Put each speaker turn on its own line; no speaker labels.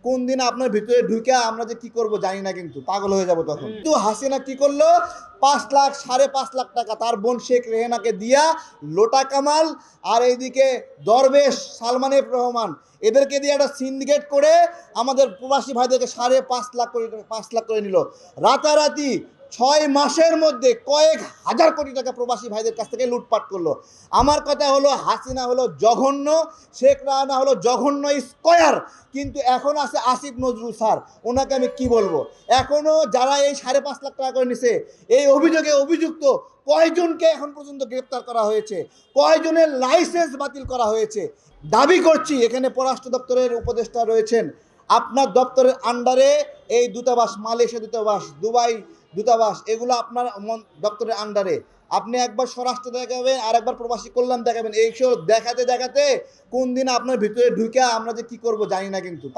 কোন দিন আপনার ভিতরে ঢুকে আমরা যে কি করব জানি না, কিন্তু পাগল হয়ে যাব তখন। কিন্তু হাসিনা কি করলো, 5 লাখ 5.5 লাখ টাকা তার বোন শেখ রেহেনাকে দিয়া লোটা কামাল আর এইদিকে দরবেশ সালমান এফ রহমান এদেরকে দিয়ে একটা সিন্ডিকেট করে আমাদের প্রবাসী ভাইদেরকে 5.5 লাখ করে নিল। রাতারাতি 6 মাসের মধ্যে কয়েক হাজার কোটি টাকা প্রবাসী ভাইদের কাছ থেকে লুটপাট করলো। আমার কথা হলো, হাসিনা হলো জঘন্য, শেখ রাহানা হলো জঘন্য স্কয়ার, কিন্তু এখন আছে আসিফ নজরুল স্যার, ওনাকে আমি কি বলবো। এখনও যারা এই 5.5 লাখ টাকা করে নিছে, এই অভিযোগে অভিযুক্ত কয়জনকে এখন পর্যন্ত গ্রেপ্তার করা হয়েছে, কয়জনের লাইসেন্স বাতিল করা হয়েছে। দাবি করছি, এখানে পররাষ্ট্র দপ্তরের উপদেষ্টা রয়েছেন, আপনার দপ্তরের আন্ডারে এই দূতাবাস, মালয়েশিয়া দূতাবাস, দুবাই দূতাবাস, এগুলো আপনার দপ্তরের আন্ডারে। আপনি একবার স্বরাষ্ট্র দেখাবেন আর একবার প্রবাসী কল্যাণ দেখাবেন, এইসব দেখাতে দেখাতে কোন দিন আপনার ভিতরে ঢুকে আমরা যে কি করব জানি না, কিন্তু